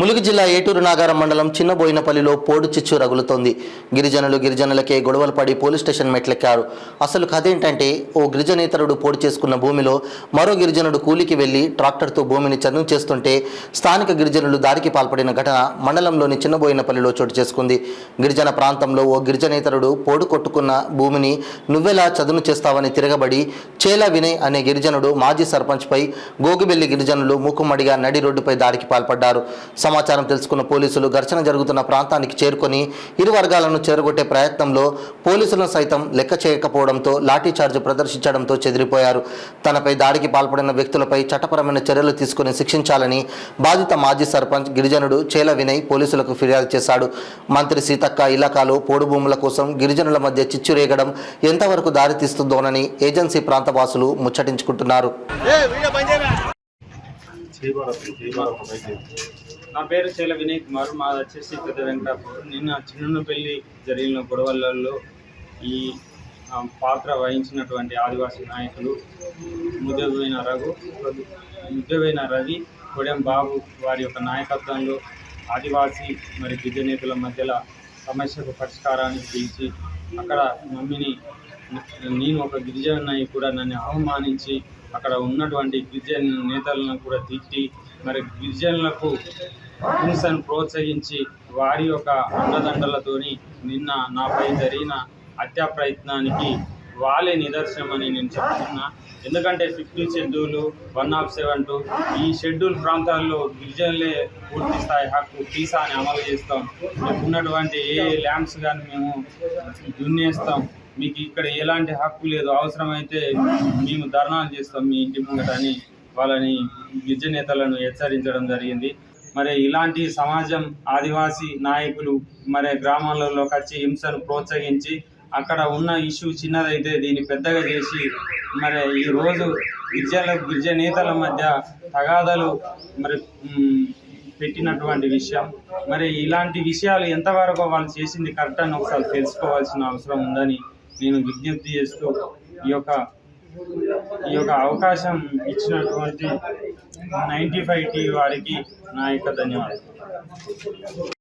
ములుగు జిల్లా ఏటూరు నాగారం మండలం చిన్నబోయినపల్లిలో పోడు చిచ్చు రగులుతోంది. గిరిజనులకే గొడవలు పడి పోలీస్ స్టేషన్ మెట్లెక్కారు. అసలు కథ ఏంటంటే, ఓ గిరిజనేతరుడు పోడు చేసుకున్న భూమిలో మరో గిరిజనుడు కూలికి వెళ్లి ట్రాక్టర్తో భూమిని చదును చేస్తుంటే స్థానిక గిరిజనులు దారికి పాల్పడిన ఘటన మండలంలోని చిన్నబోయినపల్లిలో చోటు చేసుకుంది. గిరిజన ప్రాంతంలో ఓ గిరిజనేతరుడు పోడు కొట్టుకున్న భూమిని నువ్వెలా చదును చేస్తావని తిరగబడి చేలా వినయ్ అనే గిరిజనుడు మాజీ సర్పంచ్పై గోగిబెల్లి గిరిజనులు మూకుమ్మడిగా నడి రోడ్డుపై దాడికి పాల్పడ్డారు. సమాచారం తెలుసుకున్న పోలీసులు ఘర్షణ జరుగుతున్న ప్రాంతానికి చేరుకొని ఇరు వర్గాలను చేరగొట్టే ప్రయత్నంలో పోలీసులను సైతం లెక్క చేయకపోవడంతో లాఠీచార్జ్ ప్రదర్శించడంతో చెదిరిపోయారు. తనపై దాడికి పాల్పడిన వ్యక్తులపై చట్టపరమైన చర్యలు తీసుకుని శిక్షించాలని బాధిత మాజీ సర్పంచ్ గిరిజనుడు చేల వినయ్ పోలీసులకు ఫిర్యాదు చేశాడు. మంత్రి సీతక్క ఇలాకాలో పోడు భూముల కోసం గిరిజనుల మధ్య చిచ్చురేగడం ఎంతవరకు దారితీస్తుందోనని ఏజెన్సీ ప్రాంతవాసులు ముచ్చటించుకుంటున్నారు. నా పేరు చేల వినయ్ కుమార్. మాది వచ్చేసి పెద్ద వెంకటాపూర్. నిన్న చిన్నపల్లి జరిగిన గొడవలలో ఈ పాత్ర వహించినటువంటి ఆదివాసీ నాయకులు ముద్దవైన రవి, కొడెం బాబు వారి యొక్క నాయకత్వంలో ఆదివాసీ మరి గిరిజనేతల మధ్యలో సమస్యకు పరిష్కారాన్ని పిలిచి అక్కడ నేను ఒక గిరిజన నాయకుడు నన్ను అవమానించి అక్కడ ఉన్నటువంటి గిరిజన నేతలను కూడా తిట్టి మరి గిరిజనులకు హింసను ప్రోత్సహించి వారి యొక్క అండదండలతోని నిన్న నాపై జరిగిన హత్యా ప్రయత్నానికి వాళ్ళే నిదర్శనమని నేను చెప్తున్నా. ఎందుకంటే 50 షెడ్యూలు 107 ఈ షెడ్యూల్ ప్రాంతాల్లో గిరిజనులే పూర్తి స్థాయి హక్కు టీసాని అమలు చేస్తాం. ఉన్నటువంటి ఏ ల్యాండ్స్ కానీ మేము దున్నేస్తాం. మీకు ఇక్కడ ఎలాంటి హక్కు లేదు, అవసరమైతే మేము ధర్నాలు చేస్తాం మీ ఇంటి ముంగటని వాళ్ళని గిరిజనేతలను హెచ్చరించడం జరిగింది. మరి ఇలాంటి సమాజం ఆదివాసీ నాయకులు మరి గ్రామాలలోకి వచ్చి హింసను ప్రోత్సహించి అక్కడ ఉన్న ఇష్యూ చిన్నదైతే దీన్ని పెద్దగా చేసి మరి ఈరోజు గిరిజనేతల మధ్య తగాదాలు మరి పెట్టినటువంటి విషయం. మరి ఇలాంటి విషయాలు ఎంతవరకు వాళ్ళు చేసింది కరెక్ట్ అని ఒకసారి తెలుసుకోవాల్సిన అవసరం ఉందని నేను విజ్ఞప్తి చేస్తూ ఈ యొక్క అవకాశం ఇచ్చినటువంటి 95 టీవీ వారికి నా యొక్క ధన్యవాదాలు.